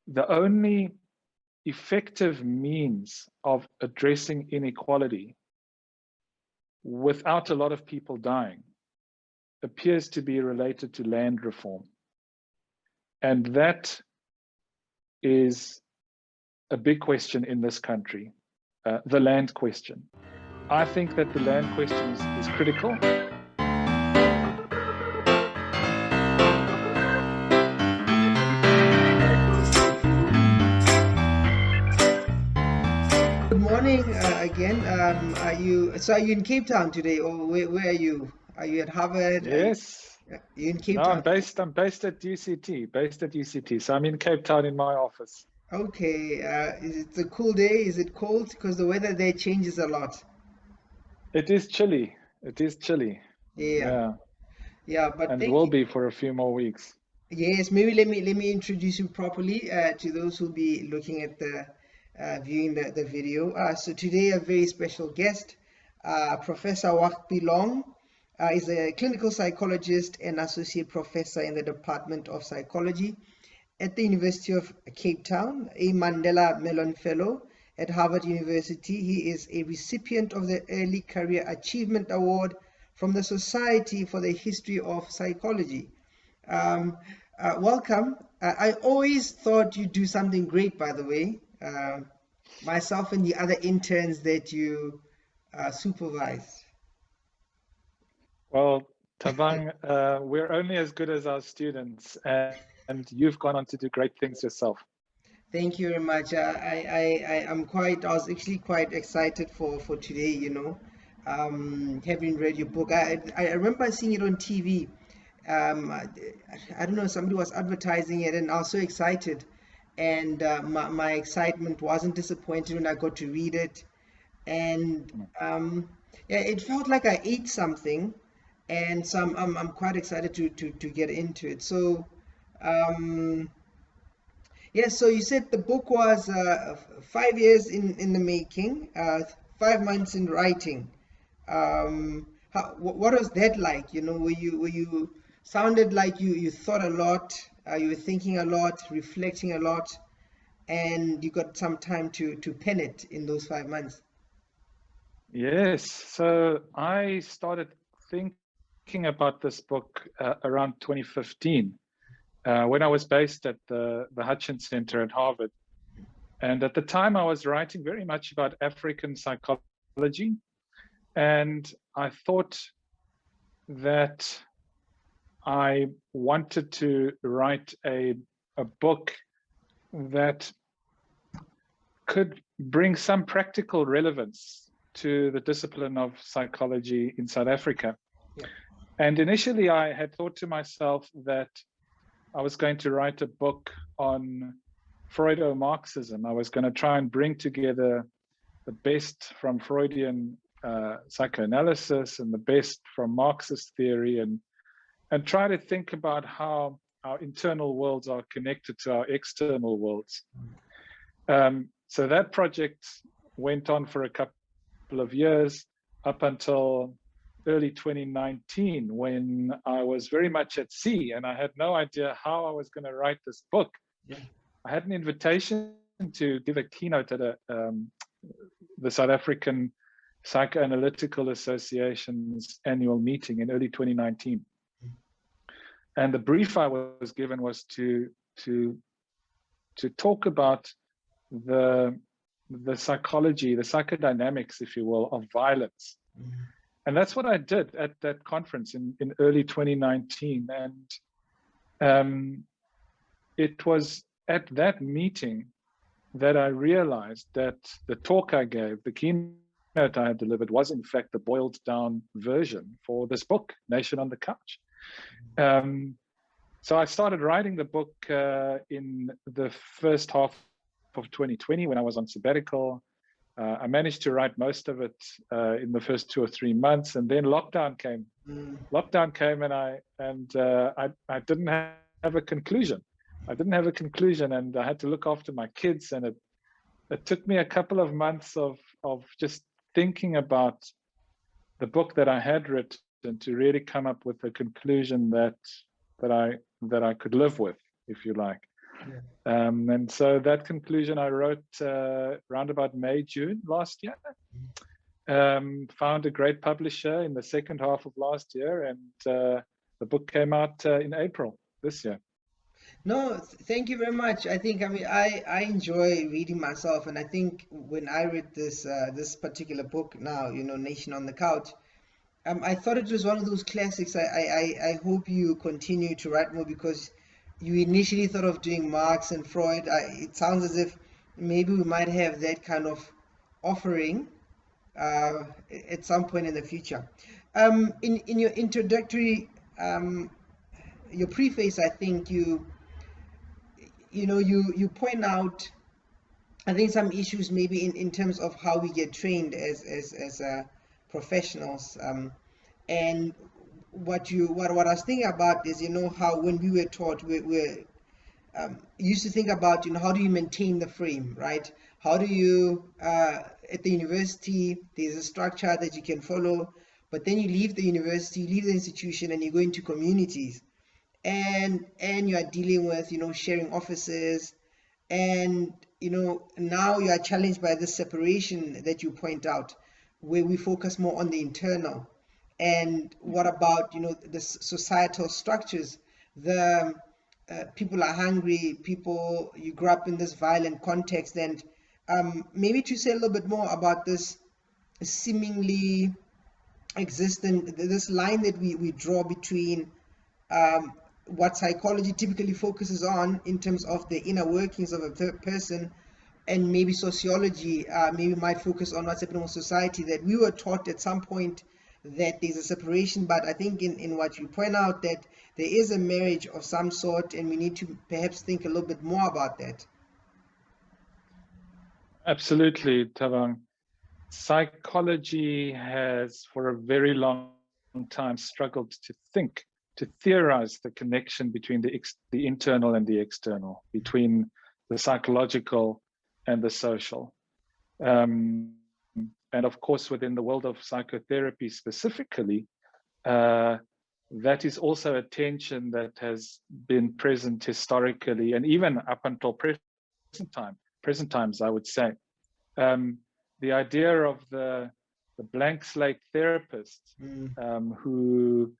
the only effective means of addressing inequality without a lot of people dying appears to be related to land reform. And that is a big question in this country, the land question. I think that the land question is critical. Good morning again. Are you in Cape Town today, or where are you? Are you at Harvard? Yes. Are you in Cape No, Town? I'm based at UCT. So I'm in Cape Town in my office. Okay. Is it a cool day? Is it cold? Because the weather there changes a lot. It is chilly. It is chilly. Yeah. Yeah. But And thank will you. be for a few more weeks. Yes. Maybe let me introduce you properly to those who'll be looking at the viewing the video. So today a very special guest, Professor Wahbie Long. Is a clinical psychologist and associate professor in the Department of Psychology at the University of Cape Town, a Mandela Mellon Fellow at Harvard University. He is a recipient of the Early Career Achievement Award from the Society for the History of Psychology. Welcome. I always thought you'd do something great, by the way. Myself and the other interns that you supervise. Well, Thabang, we're only as good as our students, and you've gone on to do great things yourself. Thank you very much. I was actually quite excited for today, having read your book. I remember seeing it on TV. I don't know, somebody was advertising it and I was so excited. And my excitement wasn't disappointed when I got to read it. And yeah, it felt like I ate something. And so I'm quite excited to get into it. So, yes, so you said the book was 5 years in the making, 5 months in writing. What was that like? Were you sounded like you thought a lot, you were thinking a lot, reflecting a lot, and you got some time to pen it in those 5 months? Yes. So I started thinking about this book around 2015. When I was based at the Hutchins Center at Harvard. And at the time, I was writing very much about African psychology. And I thought that I wanted to write a book that could bring some practical relevance to the discipline of psychology in South Africa. Yeah. And initially, I had thought to myself that I was going to write a book on Freudo-Marxism. I was going to try and bring together the best from Freudian psychoanalysis and the best from Marxist theory, and try to think about how our internal worlds are connected to our external worlds. So that project went on for a couple of years up until early 2019, when I was very much at sea and I had no idea how I was going to write this book. Yeah. I had an invitation to give a keynote at the South African Psychoanalytical Association's annual meeting in early 2019. And the brief I was given was to talk about the psychology, the psychodynamics, if you will, of violence. Mm-hmm. And that's what I did at that conference in early 2019. And it was at that meeting that I realized that the talk I gave, the keynote I had delivered, was in fact the boiled down version for this book, Nation on the Couch. So I started writing the book in the first half of 2020 when I was on sabbatical. I managed to write most of it in the first 2 or 3 months, and then lockdown came. Lockdown came, and I didn't have a conclusion. And I had to look after my kids, and it took me a couple of months of just thinking about the book that I had written to really come up with a conclusion that I could live with, if you like. And so that conclusion I wrote around about May, June last year. Found a great publisher in the second half of last year, and the book came out in April this year. No, thank you very much. I think, I mean, I enjoy reading myself, and I think when I read this particular book now, you know, Nation on the Couch, I thought it was one of those classics. I hope you continue to write more, because you initially thought of doing Marx and Freud. It sounds as if maybe we might have that kind of offering at some point in the future. In your introductory, your preface, I think you point out, I think, some issues maybe in terms of how we get trained as professionals. And what I was thinking about is, you know, how when we were taught, we used to think about, you know, how do you maintain the frame, right? How do you at the university, there's a structure that you can follow, but then you leave the university, leave the institution, and you go into communities, and you are dealing with, you know, sharing offices, and, you know, now you are challenged by the separation that you point out, where we focus more on the internal. And what about, you know, the societal structures? The people are hungry, people, you grew up in this violent context, and maybe to say a little bit more about this seemingly existent, this line that we draw between what psychology typically focuses on in terms of the inner workings of a person, and maybe sociology maybe might focus on what's happening with society, that we were taught at some point that there's a separation. But I think in what you point out, that there is a marriage of some sort, and we need to perhaps think a little bit more about that. Absolutely, Thabang. Psychology has for a very long time struggled to theorize the connection between the internal and the external, between the psychological and the social. And of course, within the world of psychotherapy specifically, that is also a tension that has been present historically, and even up until present times, I would say. The idea of the blank slate therapist who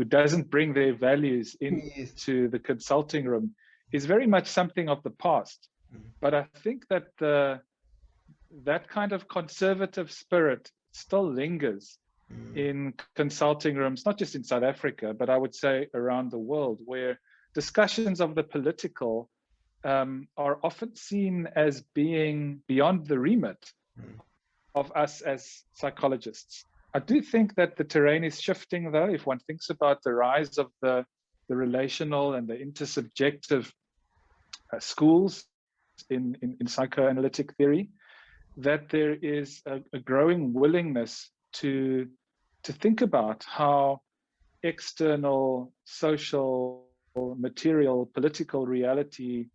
doesn't bring their values into the consulting room is very much something of the past. But I think that that kind of conservative spirit still lingers in consulting rooms, not just in South Africa, but I would say around the world, where discussions of the political are often seen as being beyond the remit of us as psychologists. I do think that the terrain is shifting, though, if one thinks about the rise of the relational and the intersubjective schools in psychoanalytic theory, that there is a growing willingness to think about how external social, material, political reality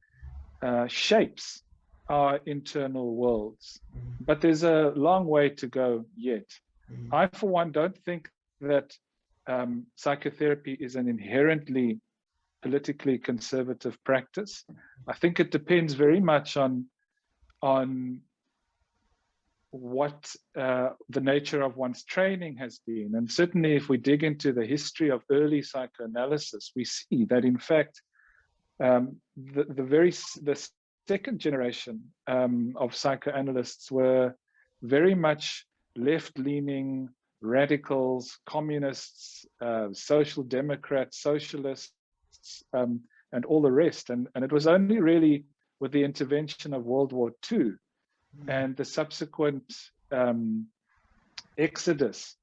shapes our internal worlds. But there's a long way to go yet. I, for one, don't think that psychotherapy is an inherently politically conservative practice. I think it depends very much on what the nature of one's training has been. And certainly if we dig into the history of early psychoanalysis, we see that in fact, the second generation of psychoanalysts were very much left-leaning radicals, communists, social democrats, socialists, and all the rest. And it was only really with the intervention of World War II and the subsequent exodus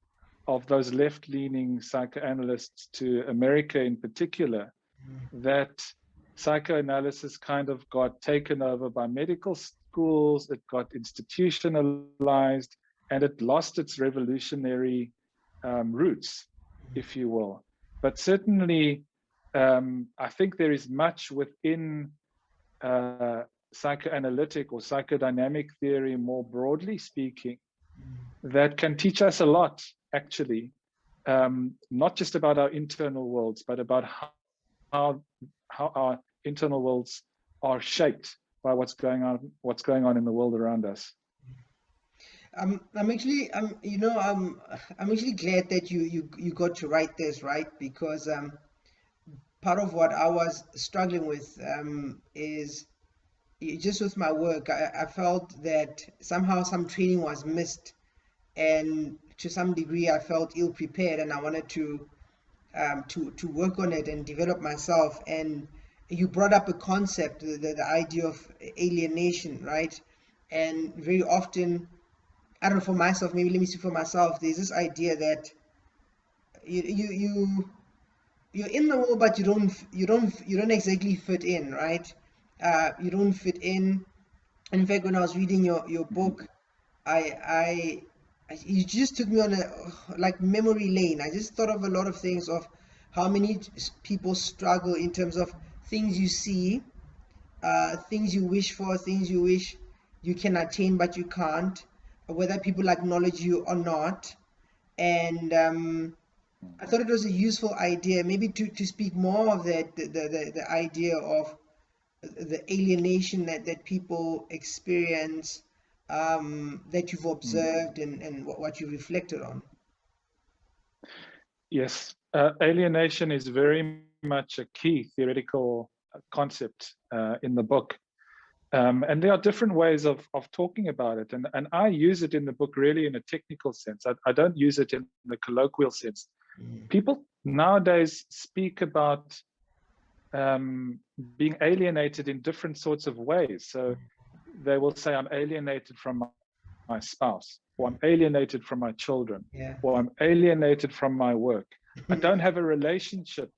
of those left-leaning psychoanalysts to America in particular, that psychoanalysis kind of got taken over by medical schools, it got institutionalized, and it lost its revolutionary roots, if you will. But certainly, I think there is much within psychoanalytic or psychodynamic theory, more broadly speaking, that can teach us a lot, actually, not just about our internal worlds, but about how our internal worlds are shaped by what's going on in the world around us. I'm actually I'm actually glad that you got to write this, right? Because part of what I was struggling with is just with my work. I felt that somehow some training was missed, and to some degree I felt ill prepared, and I wanted to work on it and develop myself. And you brought up a concept, the idea of alienation, right? And very often, I don't know, for myself, maybe let me see for myself, there's this idea that you're in the world, but you don't exactly fit in, right? You don't fit in. In fact, when I was reading your book, I you just took me on a like memory lane. I just thought of a lot of things, of how many people struggle in terms of things you see, things you wish for, things you wish you can attain but you can't, whether people acknowledge you or not. And I thought it was a useful idea, maybe to speak more of that, the idea of the alienation that people experience, that you've observed, and what you reflected on. Yes, alienation is very much a key theoretical concept in the book. And there are different ways of talking about it. And I use it in the book really in a technical sense. I don't use it in the colloquial sense. People nowadays speak about being alienated in different sorts of ways. So they will say, I'm alienated from my spouse, or I'm alienated from my children, or I'm alienated from my work. I don't have a relationship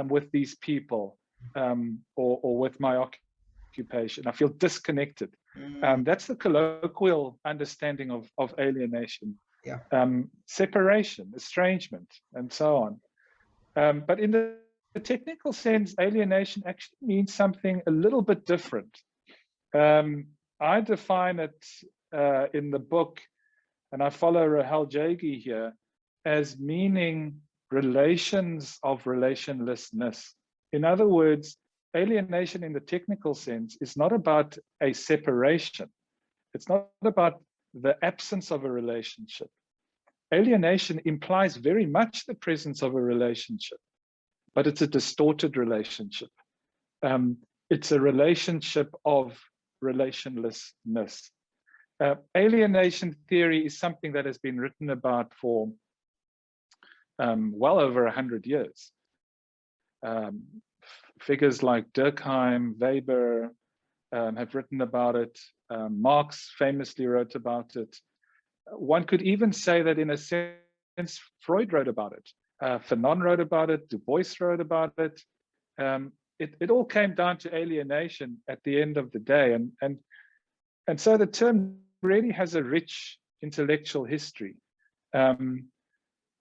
with these people, or with my occupation. I feel disconnected. That's the colloquial understanding of alienation. Separation, estrangement, and so on. But in the technical sense, alienation actually means something a little bit different. I define it in the book, and I follow Rahel Jaggi here, as meaning relations of relationlessness. In other words, alienation in the technical sense is not about a separation. It's not about the absence of a relationship. Alienation implies very much the presence of a relationship, but it's a distorted relationship. It's a relationship of relationlessness. Alienation theory is something that has been written about for well over 100 years. Figures like Durkheim, Weber have written about it. Marx famously wrote about it. One could even say that in a sense, Freud wrote about it. Fanon wrote about it. Du Bois wrote about it. It all came down to alienation at the end of the day. And so the term really has a rich intellectual history.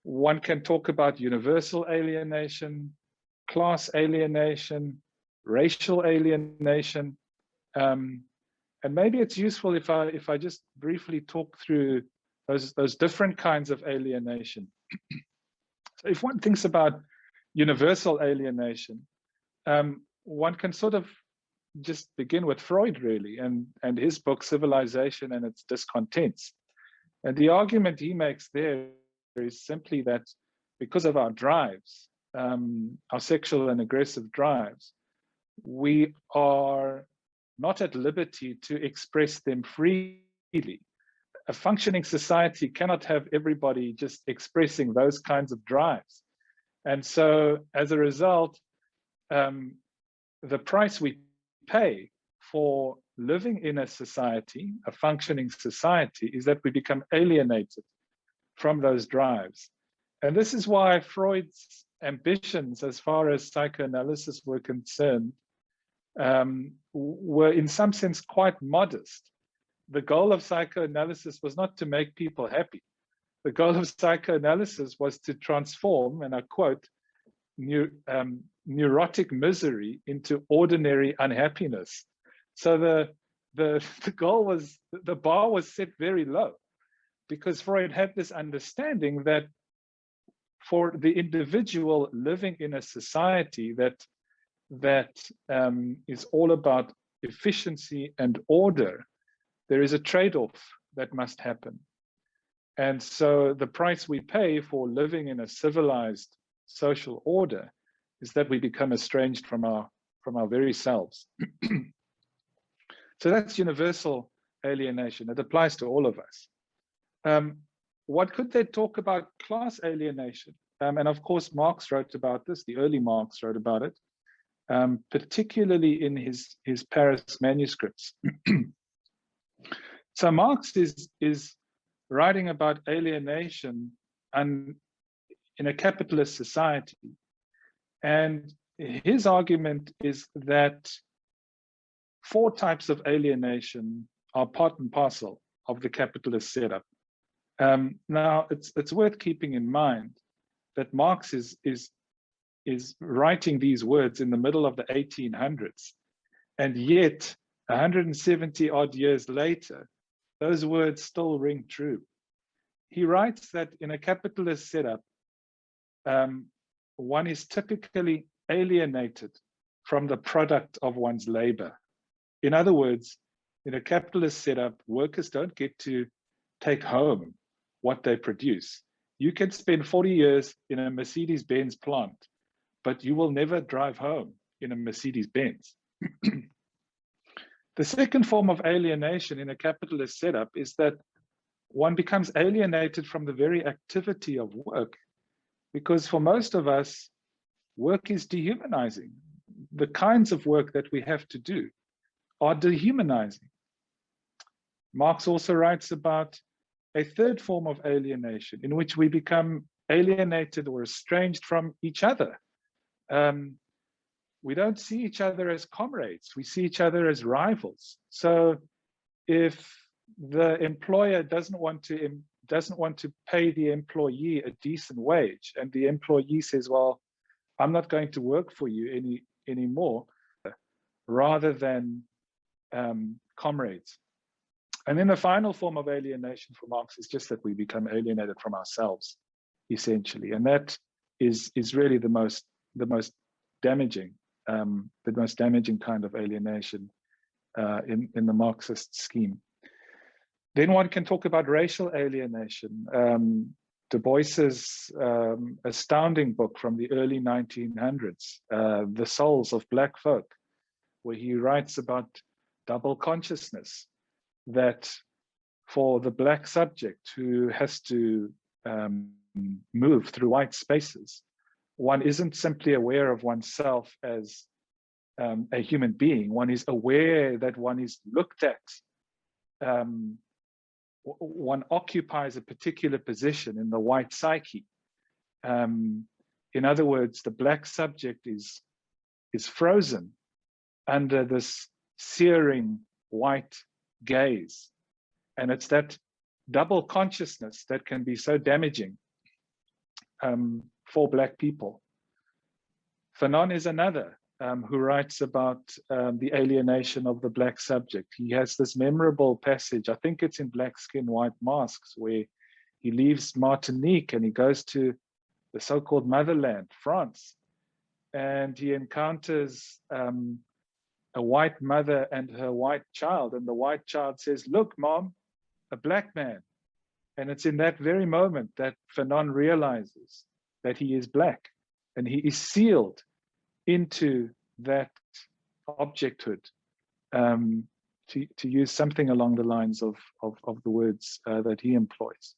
One can talk about universal alienation, class alienation, racial alienation. And maybe it's useful if I just briefly talk through those different kinds of alienation. So if one thinks about universal alienation, one can sort of just begin with Freud, really, and his book, Civilization and Its Discontents. And the argument he makes there is simply that because of our drives, our sexual and aggressive drives, we are not at liberty to express them freely. A functioning society cannot have everybody just expressing those kinds of drives. And so as a result, the price we pay for living in a society, a functioning society, is that we become alienated from those drives. And this is why Freud's ambitions, as far as psychoanalysis were concerned, were in some sense quite modest. The goal of psychoanalysis was not to make people happy. The goal of psychoanalysis was to transform, and I quote, neurotic misery into ordinary unhappiness. So the goal was, the bar was set very low, because Freud had this understanding that for the individual living in a society, that that is all about efficiency and order, there is a trade-off that must happen. And so the price we pay for living in a civilized social order is that we become estranged from our very selves. So that's universal alienation. It applies to all of us. What could they talk about class alienation? And of course, Marx wrote about this, the early Marx wrote about it, particularly in his Paris manuscripts. So Marx is writing about alienation and in a capitalist society. And his argument is that 4 types of alienation are part and parcel of the capitalist setup. Now, it's worth keeping in mind that Marx is writing these words in the middle of the 1800s, and yet 170 odd years later, those words still ring true. He writes that in a capitalist setup, one is typically alienated from the product of one's labor. In other words, in a capitalist setup, workers don't get to take home what they produce. You can spend 40 years in a Mercedes-Benz plant, but you will never drive home in a Mercedes-Benz. The second form of alienation in a capitalist setup is that one becomes alienated from the very activity of work, because for most of us, work is dehumanizing. The kinds of work that we have to do are dehumanizing. Marx also writes about a third form of alienation in which we become alienated or estranged from each other. We don't see each other as comrades. We see each other as rivals. So if the employer doesn't want to pay the employee a decent wage, and the employee says, well, I'm not going to work for you anymore, rather than comrades. And then the final form of alienation for Marx is just that we become alienated from ourselves, essentially. And that is really the most damaging kind of alienation in the Marxist scheme. Then one can talk about racial alienation. Du Bois's astounding book from the early 1900s, The Souls of Black Folk, where he writes about double consciousness, that for the Black subject who has to move through white spaces, one isn't simply aware of oneself as a human being. One is aware that one is looked at. One occupies a particular position in the white psyche. In other words, the Black subject is frozen under this searing white gaze. And it's that double consciousness that can be so damaging for Black people. Fanon is another who writes about the alienation of the Black subject. He has this memorable passage, I think it's in Black Skin, White Masks, where he leaves Martinique and he goes to the so-called motherland, France, and he encounters a white mother and her white child, and the white child says, "Look, Mom, a Black man." And it's in that very moment that Fanon realizes that he is Black, and he is sealed into that objecthood, to use something along the lines of the words that he employs.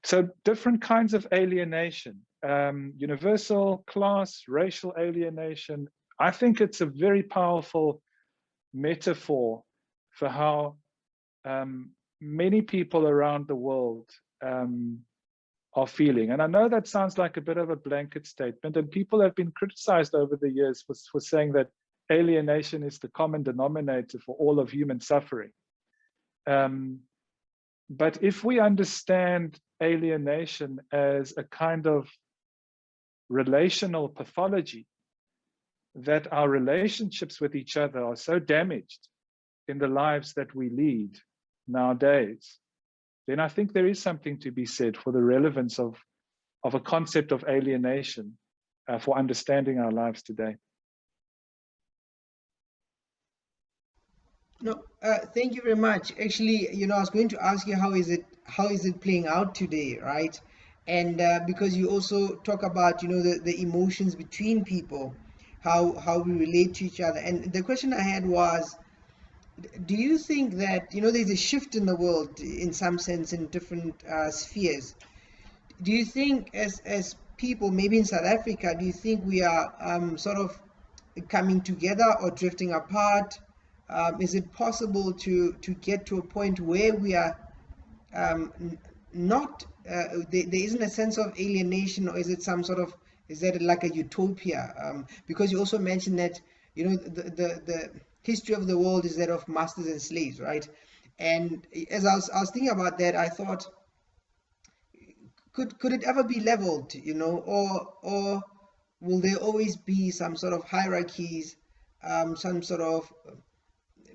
So different kinds of alienation, universal, class, racial alienation. I think it's a very powerful metaphor for how many people around the world are feeling. And I know that sounds like a bit of a blanket statement, and people have been criticized over the years for saying that alienation is the common denominator for all of human suffering. But if we understand alienation as a kind of relational pathology, that our relationships with each other are so damaged in the lives that we lead nowadays, then I think there is something to be said for the relevance of a concept of alienation for understanding our lives today. No, thank you very much. Actually, I was going to ask you how is it playing out today, right? And because you also talk about the emotions between people, how we relate to each other. And the question I had was, do you think that there's a shift in the world in some sense in different spheres? Do you think as people, maybe in South Africa, do you think we are sort of coming together or drifting apart? Is it possible to get to a point where we are not there isn't a sense of alienation, or is it is that like a utopia? Because you also mentioned that the history of the world is that of masters and slaves, right? And as I was thinking about that, I thought, could it ever be leveled, or will there always be some sort of hierarchies, some sort of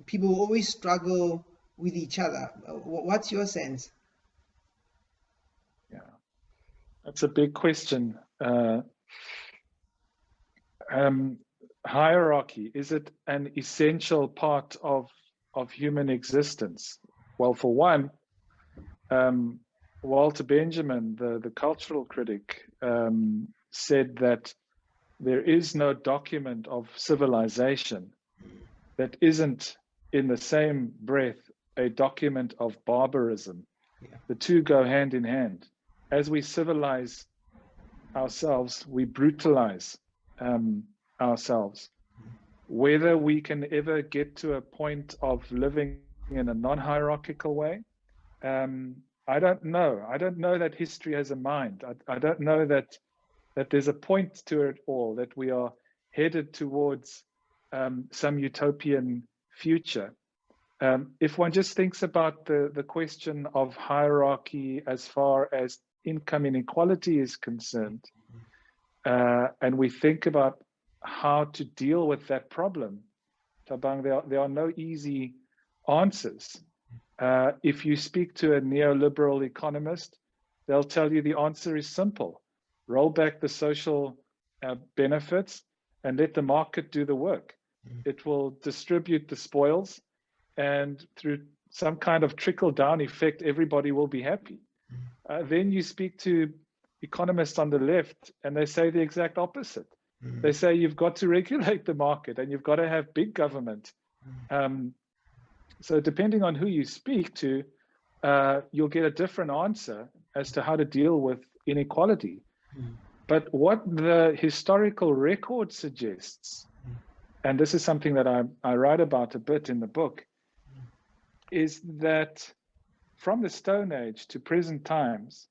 people will always struggle with each other? What's your sense? Yeah, that's a big question. Hierarchy, is it an essential part of human existence? Well, for one, Walter Benjamin, the cultural critic, said that there is no document of civilization that isn't in the same breath a document of barbarism. Yeah. The two go hand in hand. As we civilize ourselves, we brutalize ourselves. Whether we can ever get to a point of living in a non-hierarchical way, I don't know. I don't know that history has a mind. I don't know that there's a point to it all, that we are headed towards some utopian future. If one just thinks about the question of hierarchy as far as income inequality is concerned, and we think about how to deal with that problem, Thabang, there are no easy answers. If you speak to a neoliberal economist, they'll tell you the answer is simple. Roll back the social benefits and let the market do the work. It will distribute the spoils, and through some kind of trickle-down effect, everybody will be happy. Then you speak to economists on the left, and they say the exact opposite. They say you've got to regulate the market, and you've got to have big government. So depending on who you speak to, you'll get a different answer as to how to deal with inequality. But what the historical record suggests, and this is something that I write about a bit in the book, is that from the Stone Age to present times,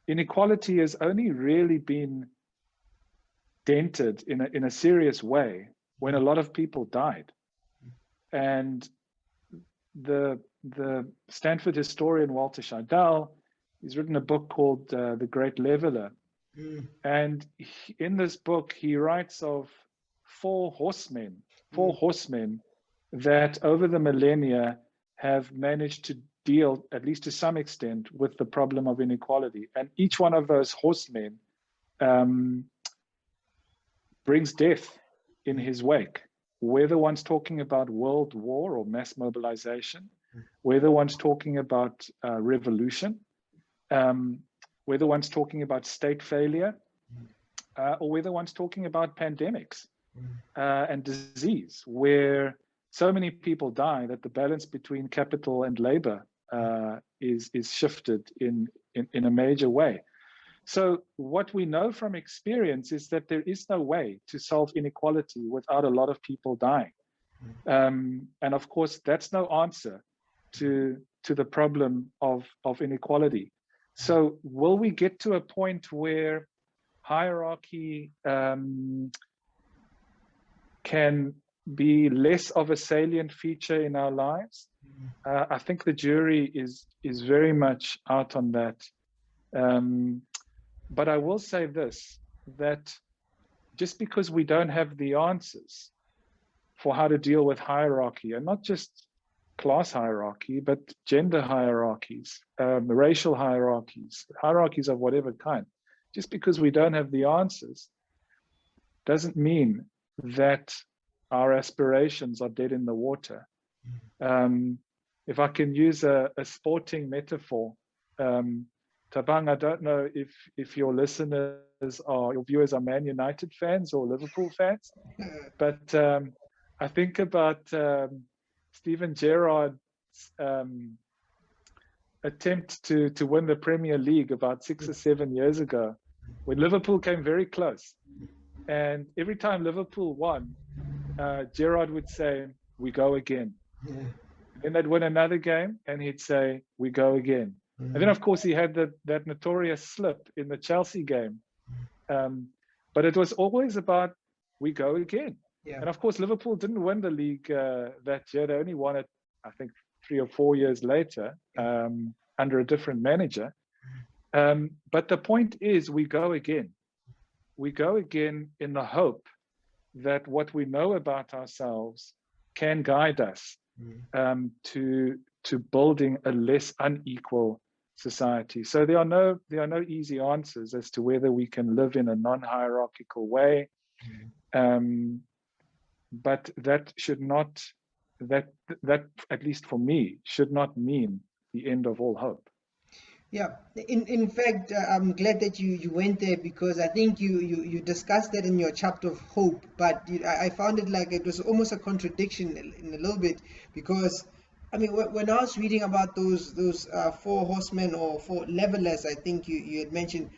inequality has only really been dented in a serious way when a lot of people died. And the Stanford historian Walter Scheidel, he's written a book called The Great Leveler. And in this book, he writes of four horsemen that over the millennia have managed to deal, at least to some extent, with the problem of inequality. And each one of those horsemen brings death in his wake. Whether one's talking about world war or mass mobilization, whether one's talking about revolution, whether one's talking about state failure, or whether one's talking about pandemics and disease, where so many people die that the balance between capital and labor is shifted in a major way. So what we know from experience is that there is no way to solve inequality without a lot of people dying. And of course, that's no answer to the problem of inequality. So will we get to a point where hierarchy can be less of a salient feature in our lives? I think the jury is very much out on that. But I will say this, that just because we don't have the answers for how to deal with hierarchy, and not just class hierarchy, but gender hierarchies, racial hierarchies, hierarchies of whatever kind, just because we don't have the answers, doesn't mean that our aspirations are dead in the water. If I can use a sporting metaphor, Thabang, I don't know if your your viewers are Man United fans or Liverpool fans, but I think about Steven Gerrard's attempt to win the Premier League about 6 or 7 years ago, when Liverpool came very close. And every time Liverpool won, Gerrard would say, "We go again." And then they'd win another game and he'd say, "We go again." And then, of course, he had that notorious slip in the Chelsea game. But it was always about, we go again. Yeah. And of course, Liverpool didn't win the league that year. They only won it, I think, 3 or 4 years later, under a different manager. But the point is, we go again. We go again in the hope that what we know about ourselves can guide us to building a less unequal society. So there are no easy answers as to whether we can live in a non-hierarchical way. But that should not, that at least for me, should not mean the end of all hope. Yeah, in fact, I'm glad that you went there, because I think you discussed that in your chapter of hope, but I found it like it was almost a contradiction in a little bit, because I mean, when I was reading about those 4 horsemen or 4 levelers, I think you had mentioned,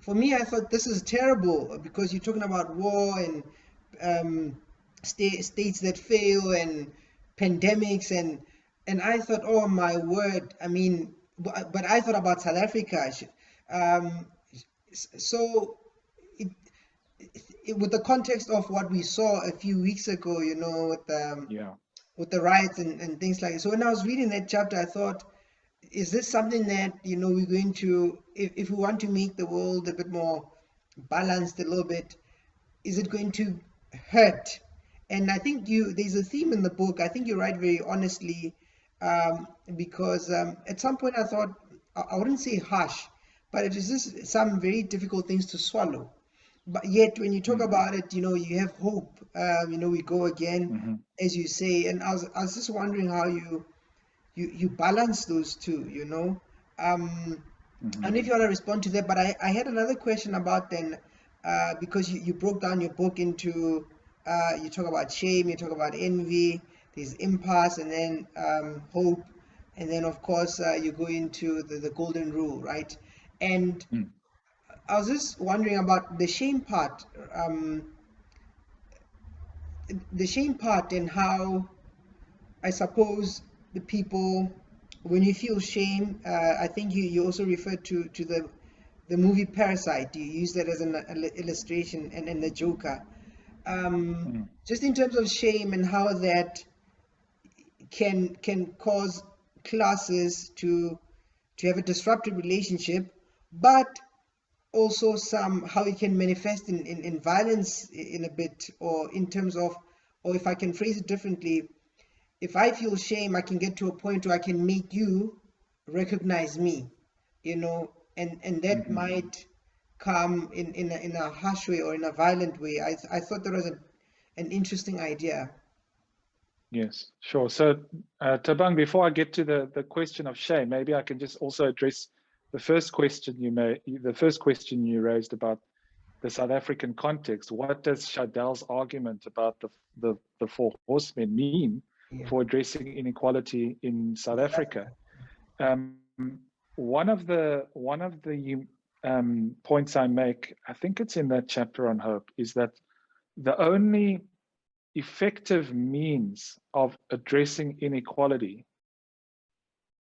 for me, I thought this is terrible, because you're talking about war and states that fail and pandemics, and I thought, oh my word, I mean, but I thought about South Africa. So with the context of what we saw a few weeks ago, you know, with the riots and things like that. So when I was reading that chapter, I thought, is this something that, you know, we're going to, if we want to make the world a bit more balanced a little bit, is it going to hurt? And I think there's a theme in the book. I think you write very honestly, because at some point I thought, I wouldn't say harsh, but it is just some very difficult things to swallow. But yet when you talk about it, you know, you have hope. You know, we go again, as you say. And I was just wondering how you balance those two, you know. And if you want to respond to that, but I had another question about then, because you broke down your book into, you talk about shame, you talk about envy, there's impasse, and then hope, and then of course you go into the golden rule, right? And I was just wondering about the shame part, and how, I suppose, the people, when you feel shame, I think you also referred to the movie Parasite. You use that as an illustration, and the Joker. Just in terms of shame and how that can cause classes to have a disrupted relationship, but also how it can manifest in violence in a bit, or in terms of, or if I can phrase it differently, if I feel shame, I can get to a point where I can make you recognize me, you know, and that might come in a harsh way or in a violent way. I thought that was an interesting idea. Yes, sure. So, Thabang, before I get to the question of shame, maybe I can just also address the first question you raised about the South African context. What does Shadell's argument about the 4 horsemen mean for addressing inequality in South Africa? One of the points I make, I think it's in that chapter on hope, is that the only effective means of addressing inequality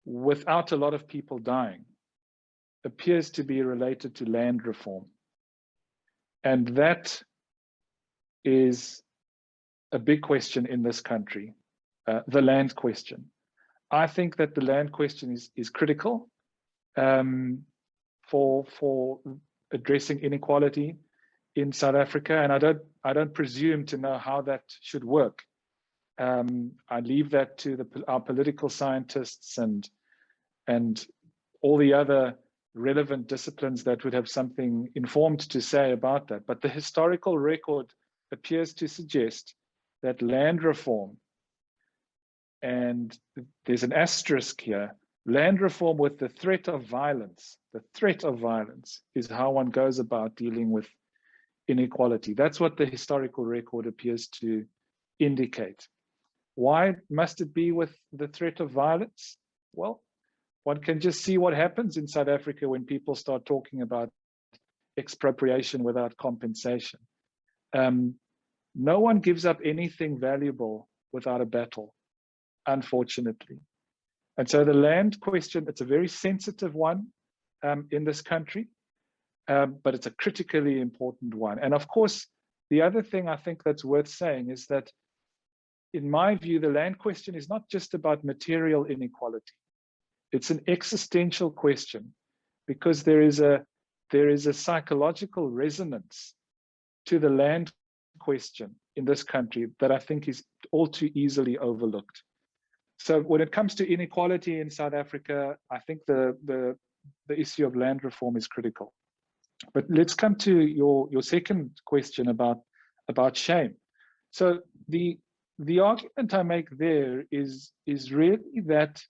without a lot of people dying appears to be related to land reform. And that is a big question in this country, the land question. I think that the land question is critical for addressing inequality in South Africa, and I don't presume to know how that should work. I leave that to our political scientists and all the other relevant disciplines that would have something informed to say about that. But the historical record appears to suggest that land reform, and there's an asterisk here, land reform with the threat of violence is how one goes about dealing with inequality. That's what the historical record appears to indicate. Why must it be with the threat of violence? Well, one can just see what happens in South Africa when people start talking about expropriation without compensation. No one gives up anything valuable without a battle, unfortunately. And so the land question, it's a very sensitive one in this country, but it's a critically important one. And of course, the other thing I think that's worth saying is that, in my view, the land question is not just about material inequality. It's an existential question, because there is a psychological resonance to the land question in this country that I think is all too easily overlooked. So when it comes to inequality in South Africa, I think the issue of land reform is critical. But let's come to your second question about shame. So the argument I make there is really that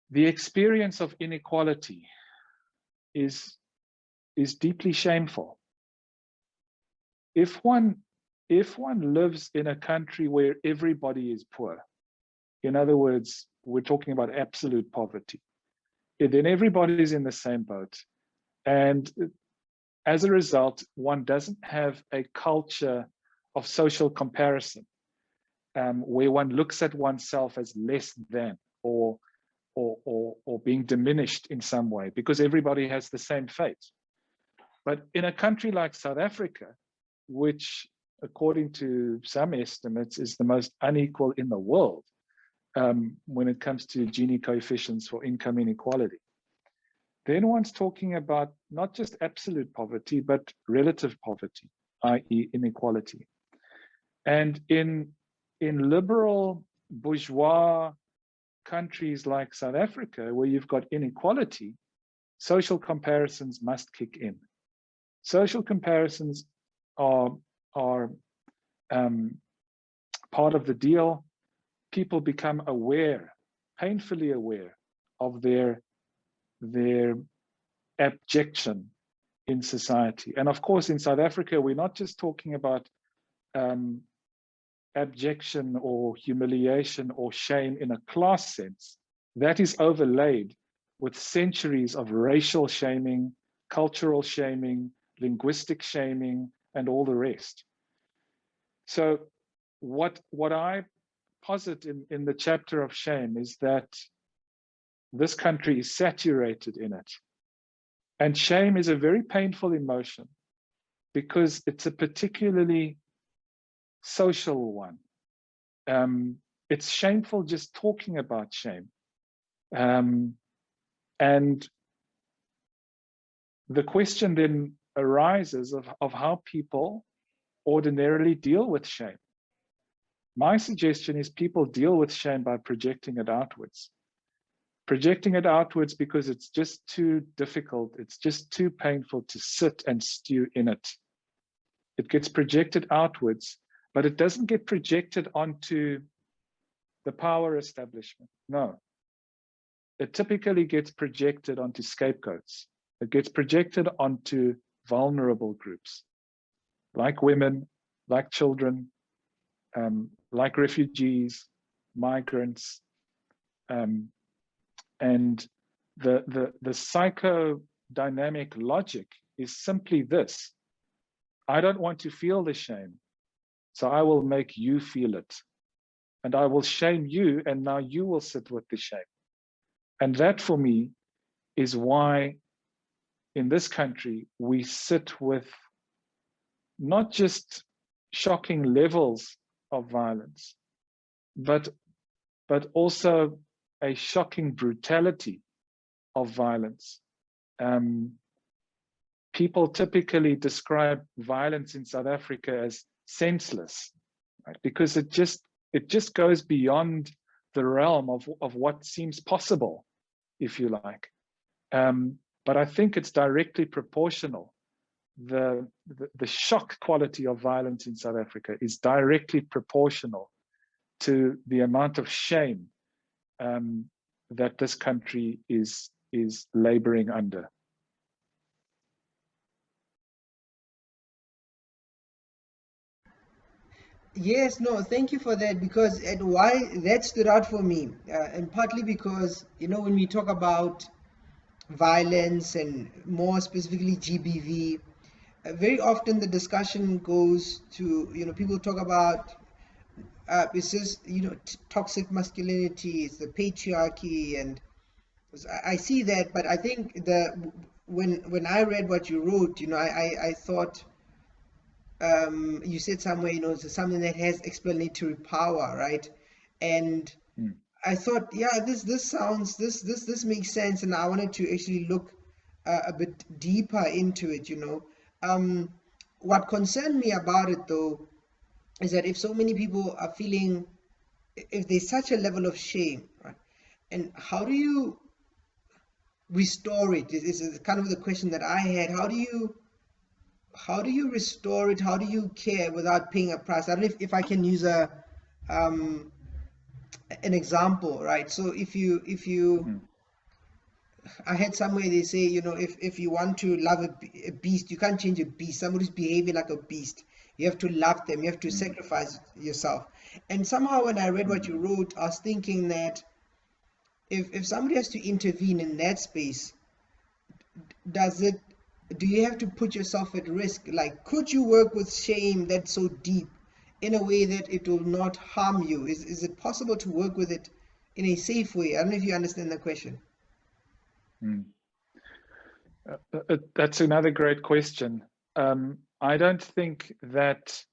the experience of inequality is deeply shameful. If one lives in a country where everybody is poor, in other words, we're talking about absolute poverty, then everybody is in the same boat. And as a result, one doesn't have a culture of social comparison, where one looks at oneself as less than or being diminished in some way, because everybody has the same fate. But in a country like South Africa, which according to some estimates is the most unequal in the world when it comes to Gini coefficients for income inequality, then one's talking about not just absolute poverty, but relative poverty, i.e. inequality. And in liberal bourgeois countries like South Africa, where you've got inequality, social comparisons must kick in. Social comparisons are part of the deal. People become aware, painfully aware, of their abjection in society. And of course, in South Africa, we're not just talking about abjection or humiliation or shame in a class sense. That is overlaid with centuries of racial shaming, cultural shaming, linguistic shaming, and all the rest. So what I posit in the chapter of shame is that this country is saturated in it. And shame is a very painful emotion because it's a particularly social one. It's shameful just talking about shame. And the question then arises of how people ordinarily deal with shame. My suggestion is people deal with shame by projecting it outwards. Projecting it outwards because it's just too difficult, it's just too painful to sit and stew in it. It gets projected outwards, but it doesn't get projected onto the power establishment. No. It typically gets projected onto scapegoats. It gets projected onto vulnerable groups, like women, like children, like refugees, migrants, and the psychodynamic logic is simply this: I don't want to feel the shame, so I will make you feel it, and I will shame you, and now you will sit with the shame. And that, for me, is why in this country we sit with not just shocking levels of violence, but also a shocking brutality of violence. People typically describe violence in South Africa as senseless, right? Because it just goes beyond the realm of what seems possible, if you like. But I think it's directly proportional the shock quality of violence in South Africa is directly proportional to the amount of shame that this country is laboring under. Yes, no, thank you for that, because why that stood out for me, and partly because, you know, when we talk about violence and more specifically GBV, very often the discussion goes to, you know, people talk about it's just, you know, toxic masculinity, it's the patriarchy, and I see that, but I think when I read what you wrote, you know, I thought you said somewhere, you know, it's something that has explanatory power, right? And I thought, yeah, this sounds, this makes sense, and I wanted to actually look a bit deeper into it, you know. What concerned me about it, though, is that if so many people are feeling, if there's such a level of shame, right, and how do you restore it? This is kind of the question that I had. How do you restore it? How do you care without paying a price? I don't know if I can use an example, right? So if you I had somewhere they say, you know, if you want to love a beast, you can't change a beast. Somebody's behaving like a beast. You have to love them. You have to sacrifice yourself. And somehow when I read what you wrote, I was thinking that if somebody has to intervene in that space, do you have to put yourself at risk? Like, could you work with shame that's so deep in a way that it will not harm you? Is it possible to work with it in a safe way? I don't know if you understand the question. That's another great question. I don't think that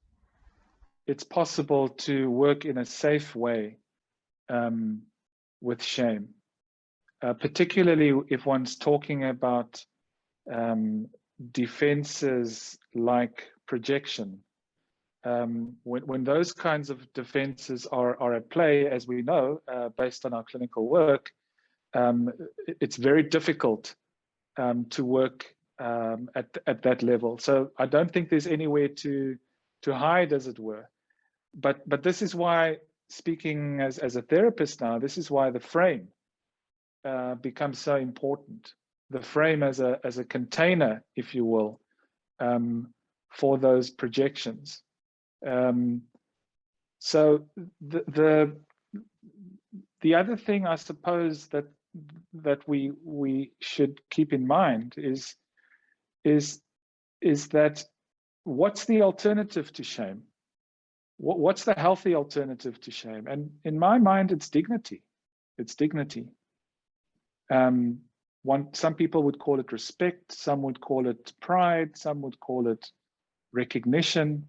it's possible to work in a safe way with shame, particularly if one's talking about defenses like projection. When those kinds of defenses are at play, as we know, based on our clinical work, it's very difficult to work at that level. So I don't think there's anywhere to hide, as it were. But this is why, speaking as a therapist now, this is why the frame becomes so important. The frame as a container, if you will, for those projections. So the other thing, I suppose, that we should keep in mind is that what's the alternative to shame? What's the healthy alternative to shame? And in my mind, it's dignity. It's dignity. Some people would call it respect, some would call it pride, some would call it recognition.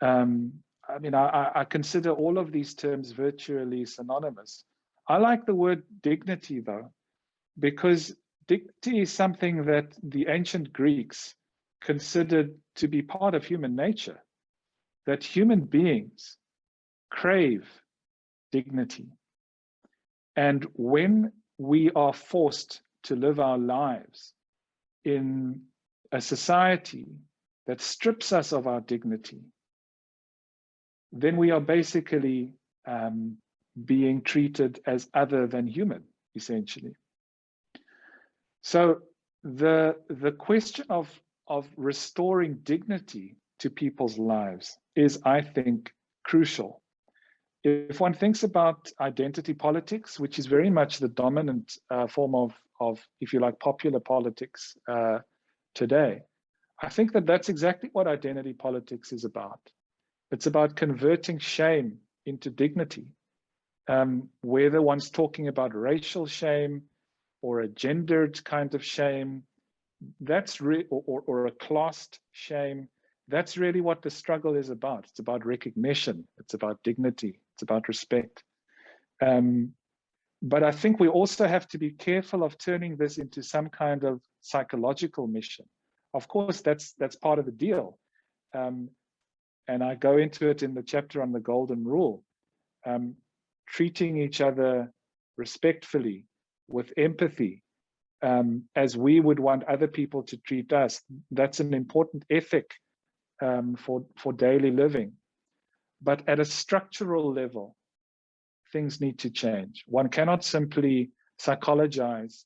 I mean, I consider all of these terms virtually synonymous. I like the word dignity, though, because dignity is something that the ancient Greeks considered to be part of human nature, that human beings crave dignity. And when we are forced to live our lives in a society that strips us of our dignity, then we are basically being treated as other than human, essentially. So the question of restoring dignity to people's lives is, I think, crucial. If one thinks about identity politics, which is very much the dominant form of, if you like, popular politics today, I think that that's exactly what identity politics is about. It's about converting shame into dignity, whether one's talking about racial shame or a gendered kind of shame, that's or a classed shame. That's really what the struggle is about. It's about recognition. It's about dignity. It's about respect. But I think we also have to be careful of turning this into some kind of psychological mission. Of course, that's part of the deal. And I go into it in the chapter on the golden rule. Treating each other respectfully, with empathy, as we would want other people to treat us. That's an important ethic for daily living. But at a structural level, things need to change. One cannot simply psychologize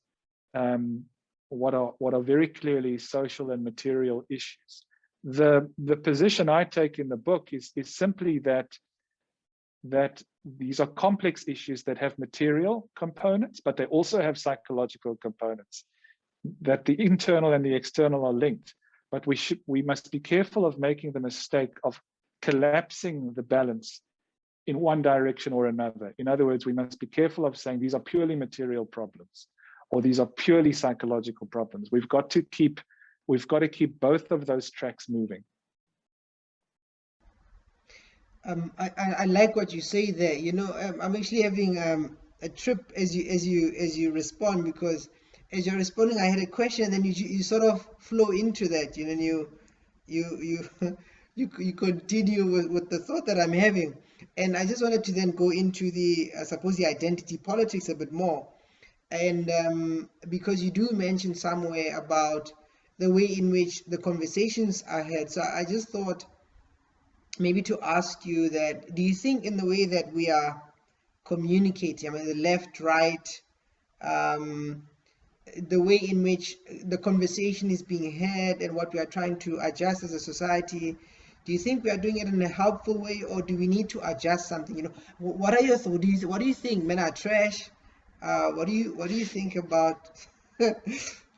what are very clearly social and material issues. The position I take in the book is simply that these are complex issues that have material components, but they also have psychological components, that the internal and the external are linked. But we must be careful of making the mistake of collapsing the balance in one direction or another. In other words, we must be careful of saying these are purely material problems or these are purely psychological problems. We've got to keep both of those tracks moving. I like what you say there. You know, I'm actually having a trip as you respond, because as you're responding, I had a question, and then you sort of flow into that. You know, you continue with the thought that I'm having, and I just wanted to then go into the I suppose the identity politics a bit more, and because you do mention somewhere about the way in which the conversations are had. So I just thought maybe to ask you that, do you think in the way that we are communicating, I mean, the left, right, the way in which the conversation is being had and what we are trying to adjust as a society, do you think we are doing it in a helpful way, or do we need to adjust something? You know, what are your thoughts? What do you think? Men are trash. What do you think about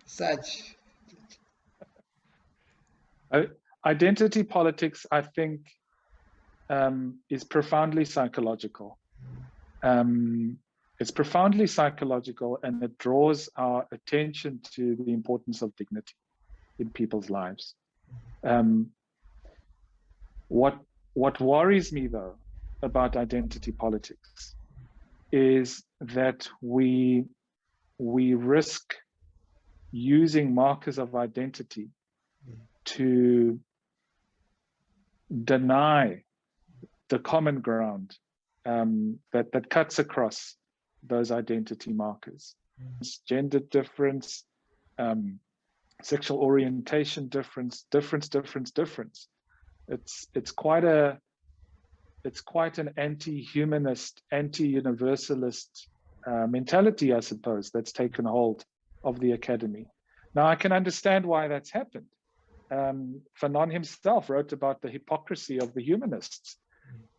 such? Identity politics, I think, is profoundly psychological. It's profoundly psychological, and it draws our attention to the importance of dignity in people's lives. What worries me, though, about identity politics is that we risk using markers of identity to deny the common ground that cuts across those identity markers. Gender difference, sexual orientation difference. It's quite an anti-humanist, anti-universalist mentality, I suppose, that's taken hold of the academy. Now, I can understand why that's happened. Fanon himself wrote about the hypocrisy of the humanists.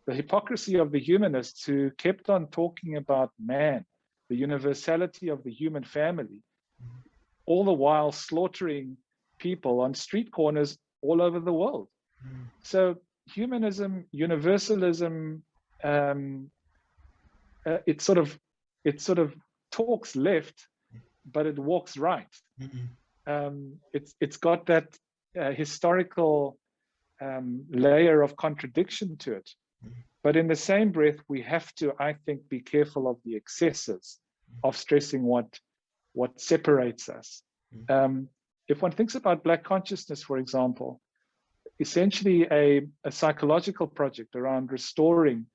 The hypocrisy of the humanists who kept on talking about man, the universality of the human family, all the while slaughtering people on street corners all over the world. So humanism, universalism, it sort of talks left, but it walks right. It's got that historical layer of contradiction to it. But in the same breath, we have to, I think, be careful of the excesses of stressing what separates us. If one thinks about Black consciousness, for example, essentially a psychological project around restoring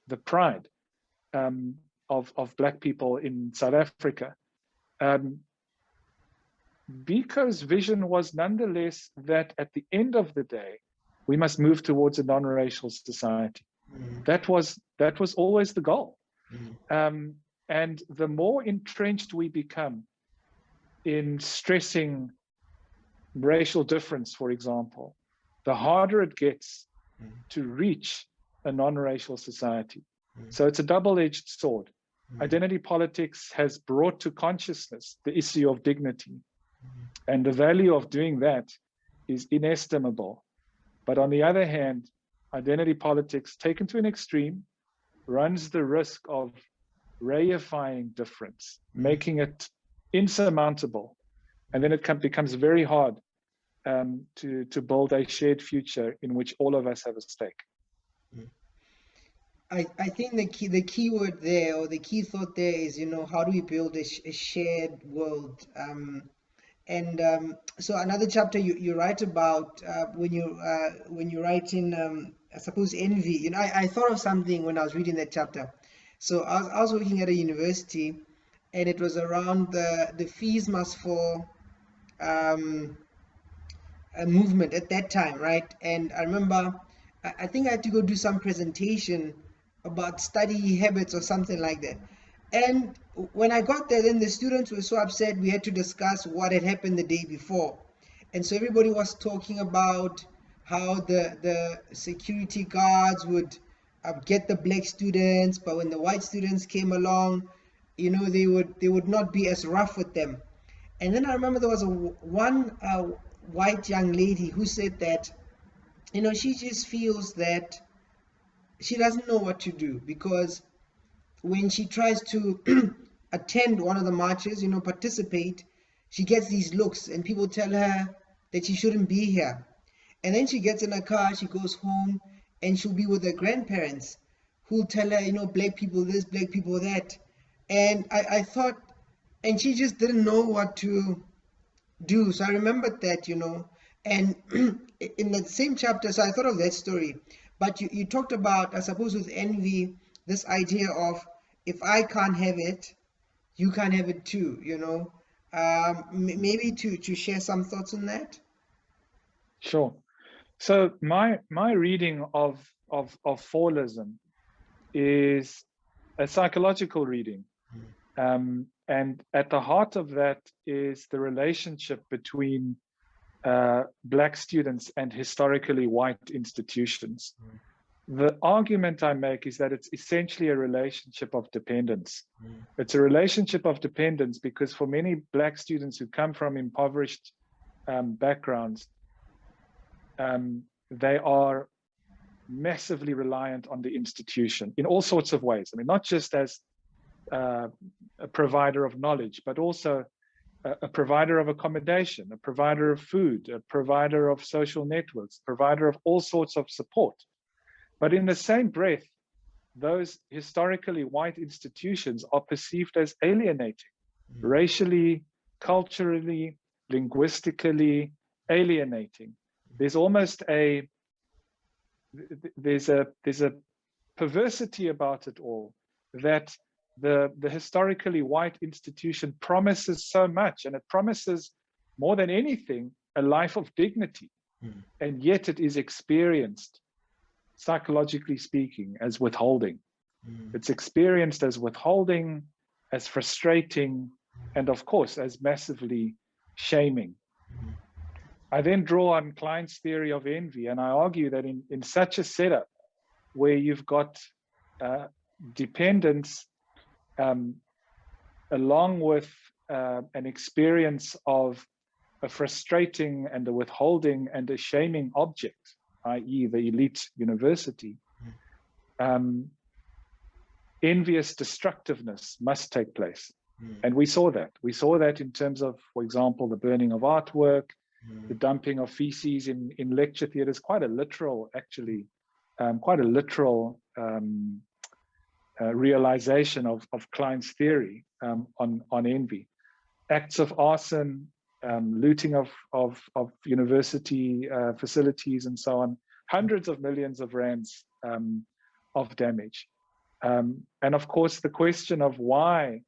the pride of Black people in South Africa, Biko's vision was nonetheless that at the end of the day, we must move towards a non-racial society. That was always the goal. And the more entrenched we become in stressing racial difference, for example, the harder it gets to reach a non-racial society. So it's a double-edged sword. Identity politics has brought to consciousness the issue of dignity. And the value of doing that is inestimable. But on the other hand, identity politics taken to an extreme runs the risk of reifying difference, making it insurmountable. And then it becomes very hard to build a shared future in which all of us have a stake. I think the key word there, or the key thought there, is, you know, how do we build a shared world? So another chapter you write about when you write in I suppose envy. You know, I thought of something when I was reading that chapter. So I was working at a university, and it was around the fees must fall um, a movement at that time, right? And I remember, I think I had to go do some presentation about study habits or something like that. And when I got there, then the students were so upset. We had to discuss what had happened the day before, and so everybody was talking about how the security guards would get the black students, but when the white students came along, they would not be as rough with them. And then I remember there was one white young lady who said that, she just feels that she doesn't know what to do, because when she tries to attend one of the marches, participate, she gets these looks and people tell her that she shouldn't be here. And then she gets in a car, she goes home, and she'll be with her grandparents who'll tell her, black people this, black people that. And I thought, and she just didn't know what to do. So I remembered that, and in that same chapter, so I thought of that story. But you talked about, I suppose, with envy, this idea of, if I can't have it, you can't have it too, maybe to share some thoughts on that. Sure. So my reading of fallism is a psychological reading. And at the heart of that is the relationship between Black students and historically white institutions. The argument I make is that it's essentially a relationship of dependence. It's a relationship of dependence because for many Black students who come from impoverished backgrounds, they are massively reliant on the institution in all sorts of ways. I mean, not just as a provider of knowledge, but also a provider of accommodation, a provider of food, a provider of social networks, provider of all sorts of support. But in the same breath, those historically white institutions are perceived as alienating, racially, culturally, linguistically alienating. There's almost there's a perversity about it all, that the historically white institution promises so much, and it promises more than anything a life of dignity, and yet it is experienced, psychologically speaking, as withholding. It's experienced as withholding, as frustrating, and of course as massively shaming. I then draw on Klein's theory of envy, and I argue that in such a setup where you've got dependence along with an experience of a frustrating and a withholding and a shaming object, i.e. the elite university, envious destructiveness must take place. And we saw that. We saw that in terms of, for example, the burning of artwork, the dumping of feces in lecture theaters, quite a literal, actually, realization of Klein's theory on envy. Acts of arson, looting of university facilities and so on, hundreds of millions of rands of damage. And of course, the question of why